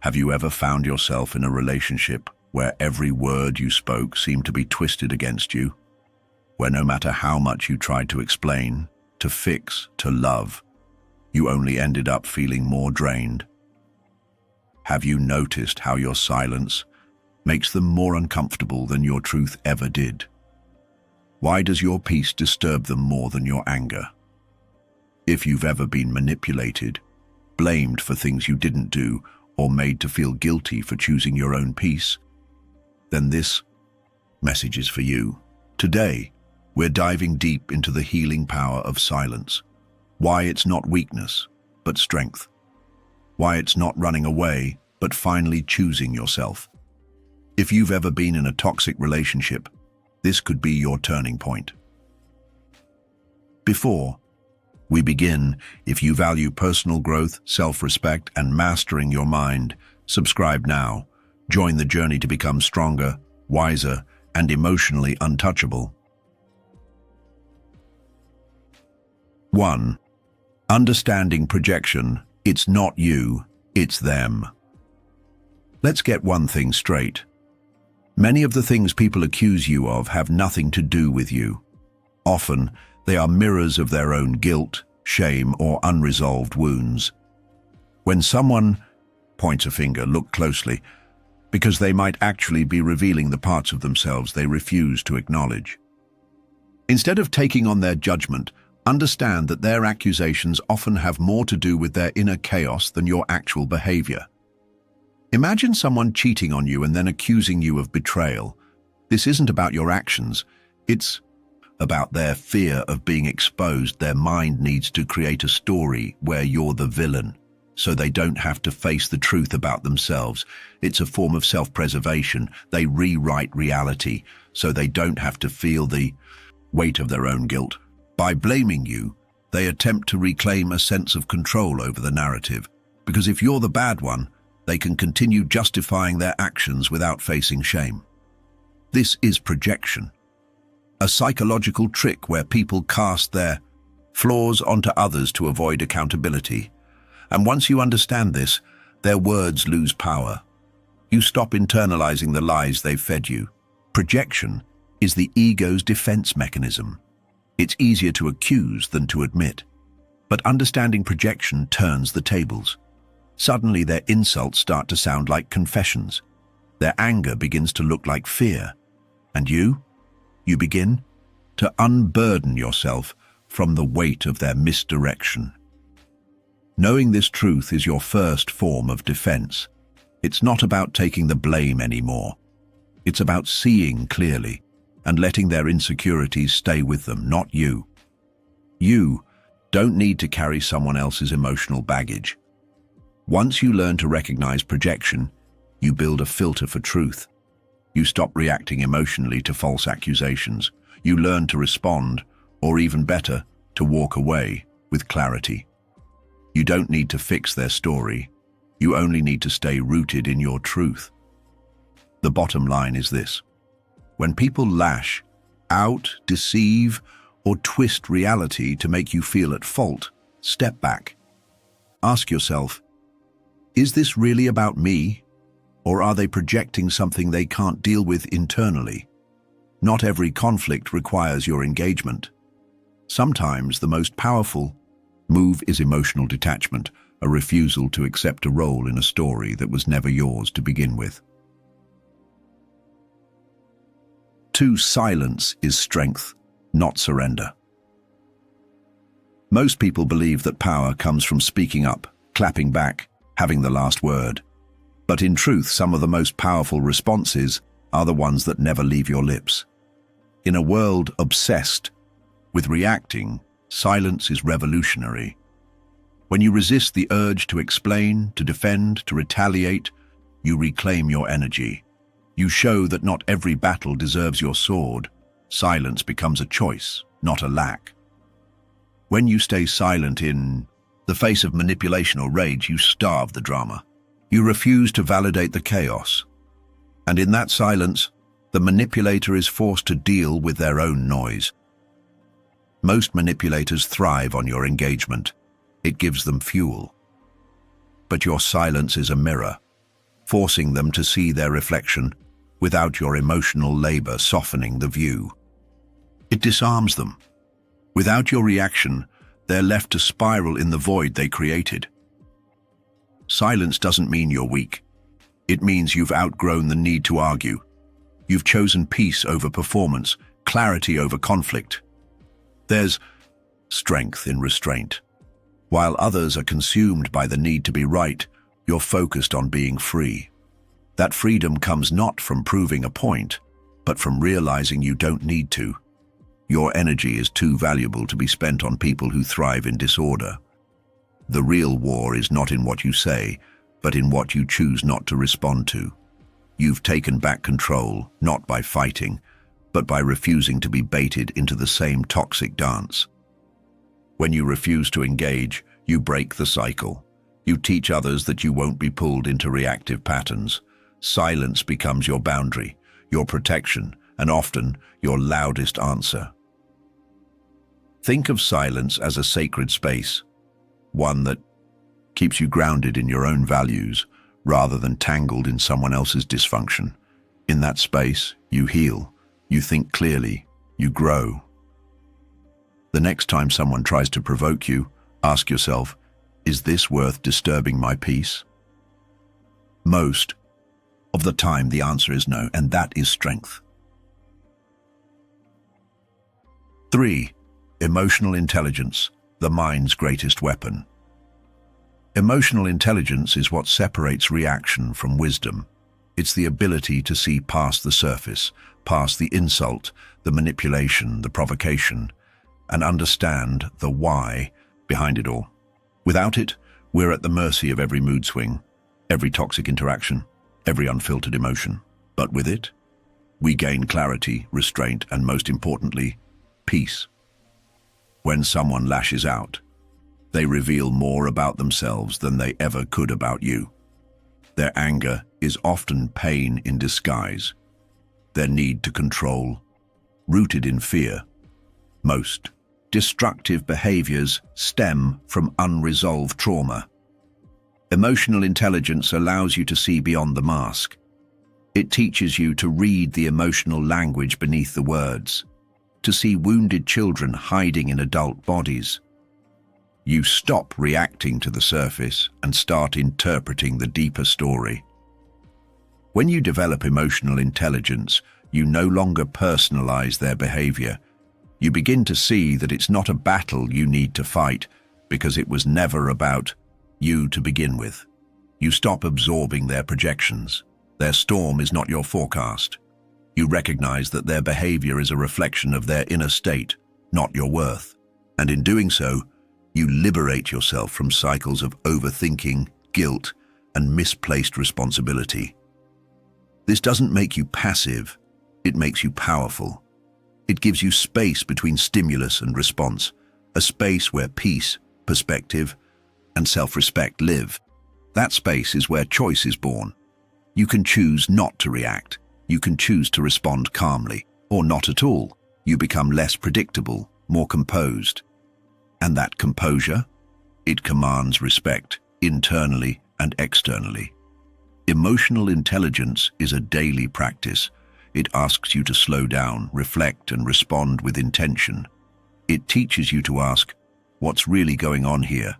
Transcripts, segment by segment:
Have you ever found yourself in a relationship where every word you spoke seemed to be twisted against you? Where no matter how much you tried to explain, to fix, to love, you only ended up feeling more drained? Have you noticed how your silence makes them more uncomfortable than your truth ever did? Why does your peace disturb them more than your anger? If you've ever been manipulated, blamed for things you didn't do, or made to feel guilty for choosing your own peace, then this message is for you. Today, we're diving deep into the healing power of silence. Why it's not weakness, but strength. Why it's not running away, but finally choosing yourself. If you've ever been in a toxic relationship, this could be your turning point. Before we begin, if you value personal growth, self-respect, and mastering your mind, subscribe now. Join the journey to become stronger, wiser, and emotionally untouchable. 1. Understanding projection. It's not you, it's them. Let's get one thing straight. Many of the things people accuse you of have nothing to do with you. Often, they are mirrors of their own guilt, shame, or unresolved wounds. When someone points a finger, look closely, because they might actually be revealing the parts of themselves they refuse to acknowledge. Instead of taking on their judgment, understand that their accusations often have more to do with their inner chaos than your actual behavior. Imagine someone cheating on you and then accusing you of betrayal. This isn't about your actions, it's about their fear of being exposed. Their mind needs to create a story where you're the villain, so they don't have to face the truth about themselves. It's a form of self-preservation. They rewrite reality, so they don't have to feel the weight of their own guilt. By blaming you, they attempt to reclaim a sense of control over the narrative, because if you're the bad one, they can continue justifying their actions without facing shame. This is projection, a psychological trick where people cast their flaws onto others to avoid accountability. And once you understand this, their words lose power. You stop internalizing the lies they've fed you. Projection is the ego's defense mechanism. It's easier to accuse than to admit. But understanding projection turns the tables. Suddenly their insults start to sound like confessions. Their anger begins to look like fear. And you begin to unburden yourself from the weight of their misdirection. Knowing this truth is your first form of defense. It's not about taking the blame anymore. It's about seeing clearly and letting their insecurities stay with them, not you. You don't need to carry someone else's emotional baggage. Once you learn to recognize projection, you build a filter for truth. You stop reacting emotionally to false accusations. You learn to respond, or even better, to walk away with clarity. You don't need to fix their story. You only need to stay rooted in your truth. The bottom line is this: when people lash out, deceive, or twist reality to make you feel at fault, step back. Ask yourself, is this really about me? Or are they projecting something they can't deal with internally? Not every conflict requires your engagement. Sometimes the most powerful move is emotional detachment, a refusal to accept a role in a story that was never yours to begin with. 2. Silence is strength, not surrender. Most people believe that power comes from speaking up, clapping back, having the last word. But in truth, some of the most powerful responses are the ones that never leave your lips. In a world obsessed with reacting, silence is revolutionary. When you resist the urge to explain, to defend, to retaliate, you reclaim your energy. You show that not every battle deserves your sword. Silence becomes a choice, not a lack. When you stay silent in the face of manipulation or rage, you starve the drama. You refuse to validate the chaos. And in that silence, the manipulator is forced to deal with their own noise. Most manipulators thrive on your engagement. It gives them fuel. But your silence is a mirror. forcing them to see their reflection without your emotional labor softening the view. It disarms them. Without your reaction, they're left to spiral in the void they created. Silence doesn't mean you're weak. It means you've outgrown the need to argue. You've chosen peace over performance, clarity over conflict. There's strength in restraint. While others are consumed by the need to be right, you're focused on being free. That freedom comes not from proving a point, but from realizing you don't need to. Your energy is too valuable to be spent on people who thrive in disorder. The real war is not in what you say, but in what you choose not to respond to. You've taken back control, not by fighting, but by refusing to be baited into the same toxic dance. When you refuse to engage, you break the cycle. You teach others that you won't be pulled into reactive patterns. Silence becomes your boundary, your protection, and often your loudest answer. Think of silence as a sacred space, one that keeps you grounded in your own values rather than tangled in someone else's dysfunction. In that space, you heal, you think clearly, you grow. The next time someone tries to provoke you, ask yourself, is this worth disturbing my peace? Most of the time, the answer is no, and that is strength. 3. Emotional intelligence, the mind's greatest weapon. Emotional intelligence is what separates reaction from wisdom. It's the ability to see past the surface, past the insult, the manipulation, the provocation, and understand the why behind it all. Without it, we're at the mercy of every mood swing, every toxic interaction, every unfiltered emotion. But with it, we gain clarity, restraint, and most importantly, peace. When someone lashes out, they reveal more about themselves than they ever could about you. Their anger is often pain in disguise, their need to control, rooted in fear. Most destructive behaviors stem from unresolved trauma. Emotional intelligence allows you to see beyond the mask. It teaches you to read the emotional language beneath the words, to see wounded children hiding in adult bodies. You stop reacting to the surface and start interpreting the deeper story. When you develop emotional intelligence, you no longer personalize their behavior. You begin to see that it's not a battle you need to fight, because it was never about you to begin with. You stop absorbing their projections. Their storm is not your forecast. You recognize that their behavior is a reflection of their inner state, not your worth. And in doing so, you liberate yourself from cycles of overthinking, guilt, and misplaced responsibility. This doesn't make you passive, it makes you powerful. It gives you space between stimulus and response, a space where peace, perspective, and self-respect live. That space is where choice is born. You can choose not to react. You can choose to respond calmly, or not at all. You become less predictable, more composed. And that composure, it commands respect, internally and externally. Emotional intelligence is a daily practice. It asks you to slow down, reflect, and respond with intention. It teaches you to ask, what's really going on here?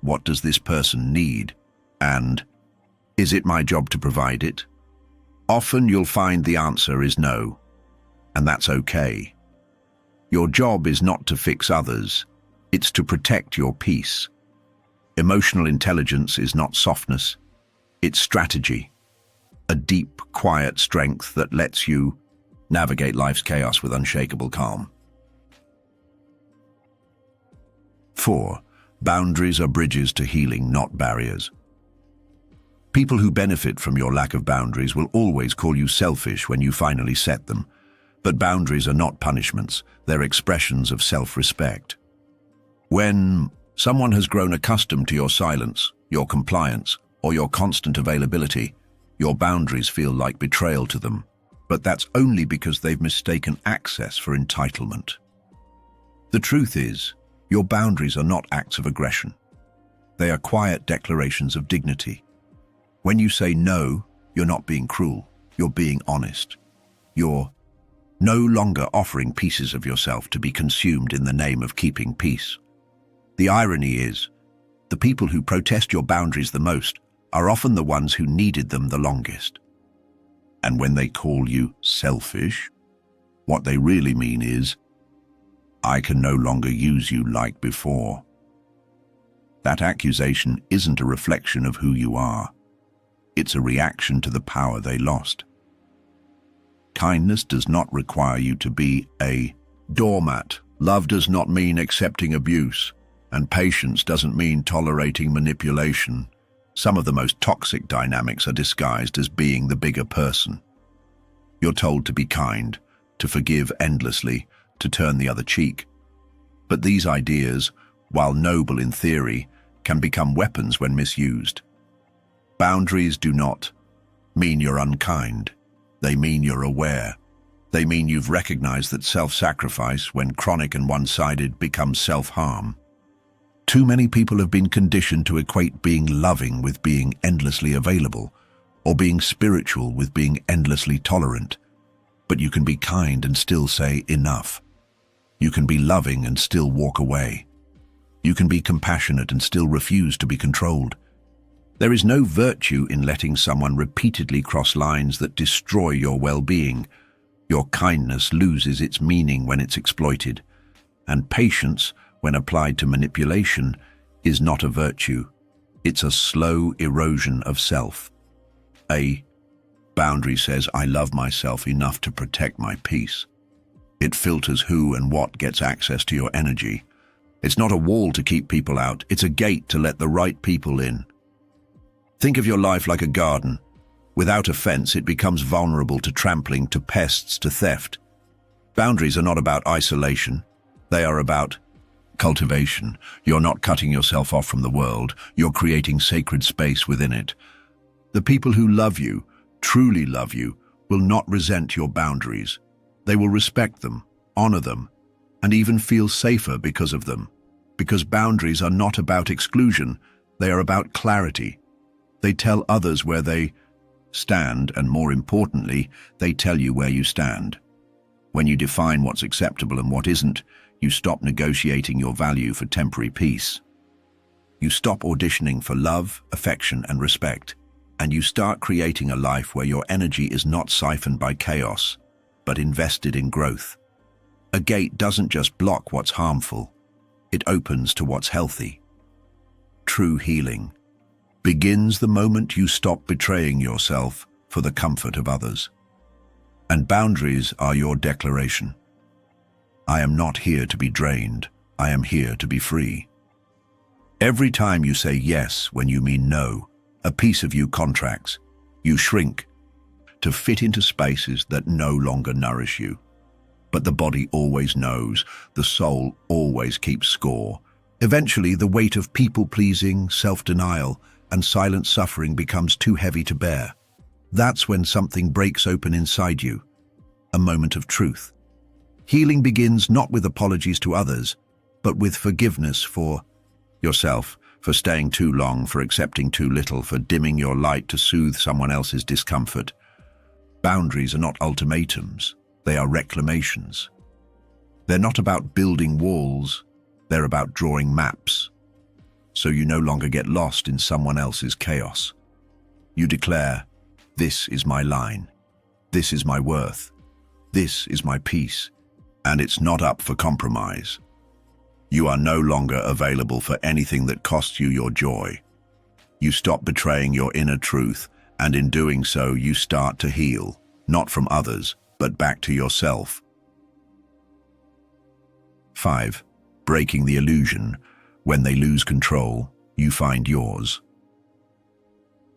What does this person need? And, is it my job to provide it? Often you'll find the answer is no, and that's okay. Your job is not to fix others, it's to protect your peace. Emotional intelligence is not softness, it's strategy. A deep, quiet strength that lets you navigate life's chaos with unshakable calm. 4. Boundaries are bridges to healing, not barriers. People who benefit from your lack of boundaries will always call you selfish when you finally set them. But boundaries are not punishments, they're expressions of self-respect. When someone has grown accustomed to your silence, your compliance, or your constant availability, your boundaries feel like betrayal to them. But that's only because they've mistaken access for entitlement. The truth is, your boundaries are not acts of aggression. They are quiet declarations of dignity. When you say no, you're not being cruel, you're being honest. You're no longer offering pieces of yourself to be consumed in the name of keeping peace. The irony is, the people who protest your boundaries the most are often the ones who needed them the longest. And when they call you selfish, what they really mean is, I can no longer use you like before. That accusation isn't a reflection of who you are. It's a reaction to the power they lost. Kindness does not require you to be a doormat. Love does not mean accepting abuse, and patience doesn't mean tolerating manipulation. Some of the most toxic dynamics are disguised as being the bigger person. You're told to be kind, to forgive endlessly, to turn the other cheek. But these ideas, while noble in theory, can become weapons when misused. Boundaries do not mean you're unkind. They mean you're aware. They mean you've recognized that self-sacrifice, when chronic and one-sided, becomes self-harm. Too many people have been conditioned to equate being loving with being endlessly available, or being spiritual with being endlessly tolerant. But you can be kind and still say enough. You can be loving and still walk away. You can be compassionate and still refuse to be controlled. There is no virtue in letting someone repeatedly cross lines that destroy your well-being. Your kindness loses its meaning when it's exploited, and patience, when applied to manipulation, is not a virtue. It's a slow erosion of self. A boundary says, I love myself enough to protect my peace. It filters who and what gets access to your energy. It's not a wall to keep people out, it's a gate to let the right people in. Think of your life like a garden. Without a fence, it becomes vulnerable to trampling, to pests, to theft. Boundaries are not about isolation. They are about cultivation. You're not cutting yourself off from the world. You're creating sacred space within it. The people who love you, truly love you, will not resent your boundaries. They will respect them, honor them, and even feel safer because of them. Because boundaries are not about exclusion. They are about clarity. They tell others where they stand, and more importantly, they tell you where you stand. When you define what's acceptable and what isn't, you stop negotiating your value for temporary peace. You stop auditioning for love, affection, and respect, and you start creating a life where your energy is not siphoned by chaos, but invested in growth. A gate doesn't just block what's harmful, it opens to what's healthy. True healing begins the moment you stop betraying yourself for the comfort of others. And boundaries are your declaration. I am not here to be drained. I am here to be free. Every time you say yes when you mean no, a piece of you contracts. You shrink to fit into spaces that no longer nourish you. But the body always knows, the soul always keeps score. Eventually, the weight of people-pleasing, self-denial, and silent suffering becomes too heavy to bear. That's when something breaks open inside you, a moment of truth. Healing begins not with apologies to others, but with forgiveness for yourself, for staying too long, for accepting too little, for dimming your light to soothe someone else's discomfort. Boundaries are not ultimatums, they are reclamations. They're not about building walls, they're about drawing maps. So you no longer get lost in someone else's chaos. You declare, this is my line, this is my worth, this is my peace, and it's not up for compromise. You are no longer available for anything that costs you your joy. You stop betraying your inner truth, and in doing so you start to heal, not from others, but back to yourself. 5. Breaking the illusion. When they lose control, you find yours.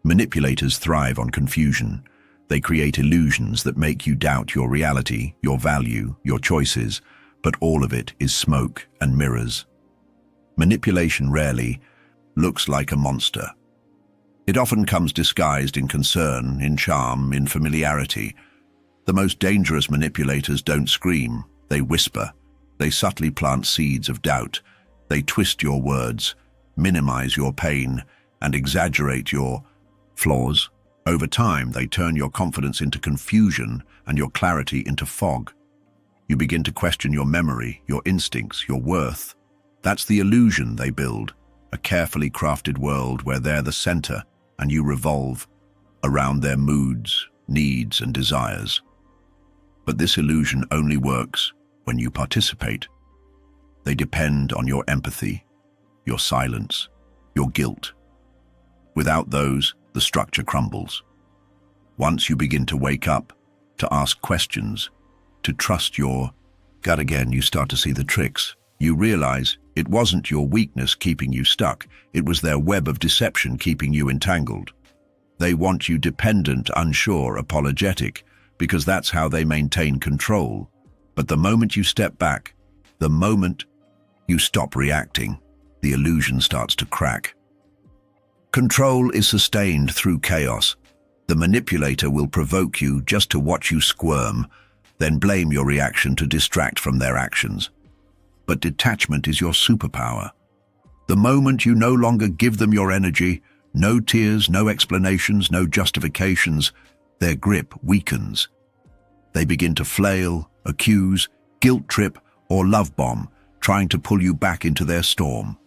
Manipulators thrive on confusion. They create illusions that make you doubt your reality, your value, your choices, but all of it is smoke and mirrors. Manipulation rarely looks like a monster. It often comes disguised in concern, in charm, in familiarity. The most dangerous manipulators don't scream, they whisper. They subtly plant seeds of doubt. They twist your words, minimize your pain, and exaggerate your flaws. Over time, they turn your confidence into confusion and your clarity into fog. You begin to question your memory, your instincts, your worth. That's the illusion they build, a carefully crafted world where they're the center and you revolve around their moods, needs, and desires. But this illusion only works when you participate. They depend on your empathy, your silence, your guilt. Without those, the structure crumbles. Once you begin to wake up, to ask questions, to trust your gut again, you start to see the tricks. You realize it wasn't your weakness keeping you stuck, it was their web of deception keeping you entangled. They want you dependent, unsure, apologetic, because that's how they maintain control. But the moment you step back, the moment you stop reacting, the illusion starts to crack. Control is sustained through chaos. The manipulator will provoke you just to watch you squirm, then blame your reaction to distract from their actions. But detachment is your superpower. The moment you no longer give them your energy, no tears, no explanations, no justifications, their grip weakens. They begin to flail, accuse, guilt trip, or love bomb, trying to pull you back into their storm.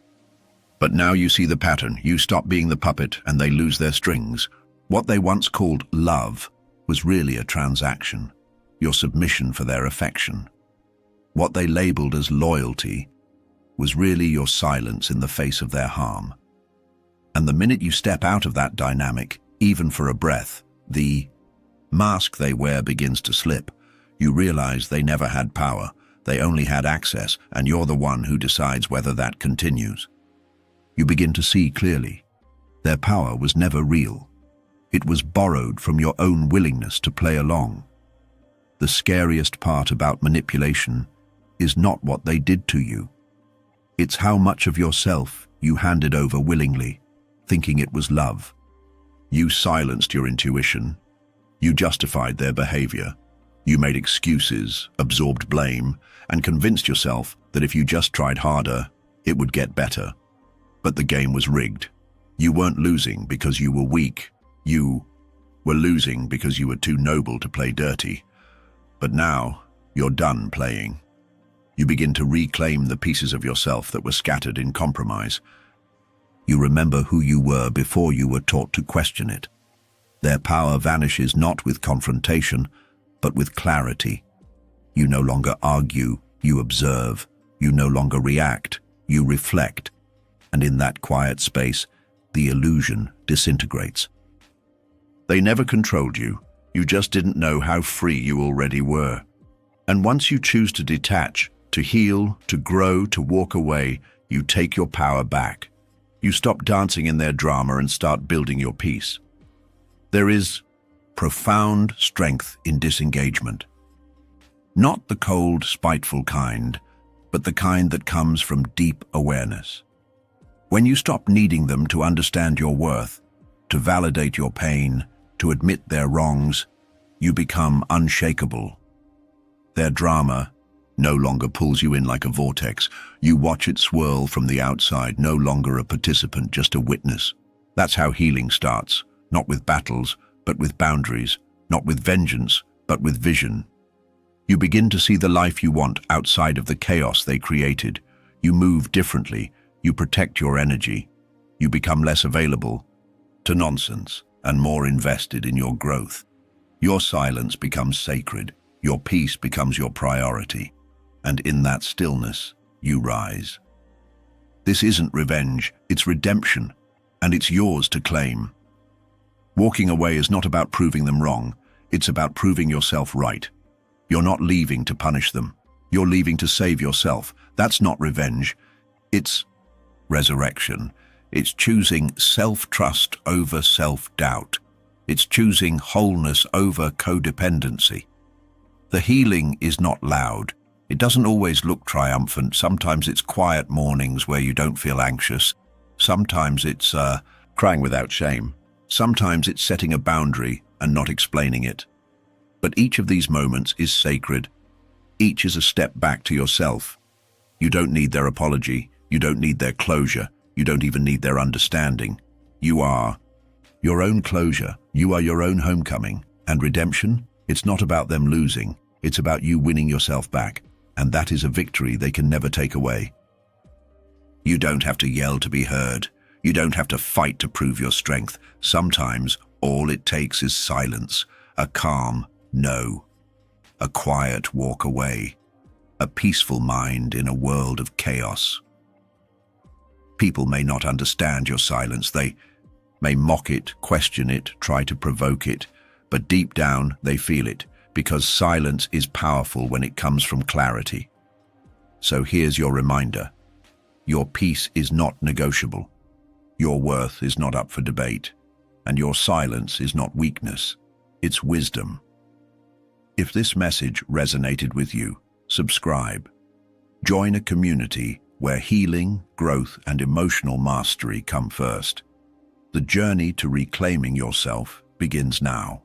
But now you see the pattern. You stop being the puppet and they lose their strings. What they once called love was really a transaction, your submission for their affection. What they labeled as loyalty was really your silence in the face of their harm. And the minute you step out of that dynamic, even for a breath, the mask they wear begins to slip. You realize they never had power, they only had access, and you're the one who decides whether that continues. You begin to see clearly. Their power was never real. It was borrowed from your own willingness to play along. The scariest part about manipulation is not what they did to you. It's how much of yourself you handed over willingly, thinking it was love. You silenced your intuition. You justified their behavior. You made excuses, absorbed blame, and convinced yourself that if you just tried harder, it would get better. But the game was rigged. You weren't losing because you were weak. You were losing because you were too noble to play dirty. But now, you're done playing. You begin to reclaim the pieces of yourself that were scattered in compromise. You remember who you were before you were taught to question it. Their power vanishes not with confrontation, but with clarity. You no longer argue, you observe. You no longer react, you reflect. And in that quiet space, the illusion disintegrates. They never controlled you. You just didn't know how free you already were. And once you choose to detach, to heal, to grow, to walk away, you take your power back. You stop dancing in their drama and start building your peace. There is profound strength in disengagement. Not the cold, spiteful kind, but the kind that comes from deep awareness. When you stop needing them to understand your worth, to validate your pain, to admit their wrongs, you become unshakable. Their drama no longer pulls you in like a vortex. You watch it swirl from the outside, no longer a participant, just a witness. That's how healing starts, not with battles, but with boundaries, not with vengeance, but with vision. You begin to see the life you want outside of the chaos they created. You move differently, you protect your energy, you become less available to nonsense and more invested in your growth. Your silence becomes sacred, your peace becomes your priority, and in that stillness, you rise. This isn't revenge, it's redemption, and it's yours to claim. Walking away is not about proving them wrong, it's about proving yourself right. You're not leaving to punish them, you're leaving to save yourself. That's not revenge, it's resurrection. It's choosing self-trust over self-doubt. It's choosing wholeness over codependency. The healing is not loud. It doesn't always look triumphant. Sometimes it's quiet mornings where you don't feel anxious. Sometimes it's crying without shame. Sometimes it's setting a boundary and not explaining it. But each of these moments is sacred. Each is a step back to yourself. You don't need their apology. You don't need their closure. You don't even need their understanding. You are Your own closure, you are your own homecoming. And redemption, it's not about them losing, it's about you winning yourself back. And that is a victory they can never take away. You don't have to yell to be heard. You don't have to fight to prove your strength. Sometimes all it takes is silence, a calm no, a quiet walk away, a peaceful mind in a world of chaos. People may not understand your silence. They may mock it, question it, try to provoke it, but deep down they feel it, because silence is powerful when it comes from clarity. So here's your reminder. Your peace is not negotiable. Your worth is not up for debate. And your silence is not weakness, it's wisdom. If this message resonated with you, subscribe. Join a community where healing, growth, and emotional mastery come first. The journey to reclaiming yourself begins now.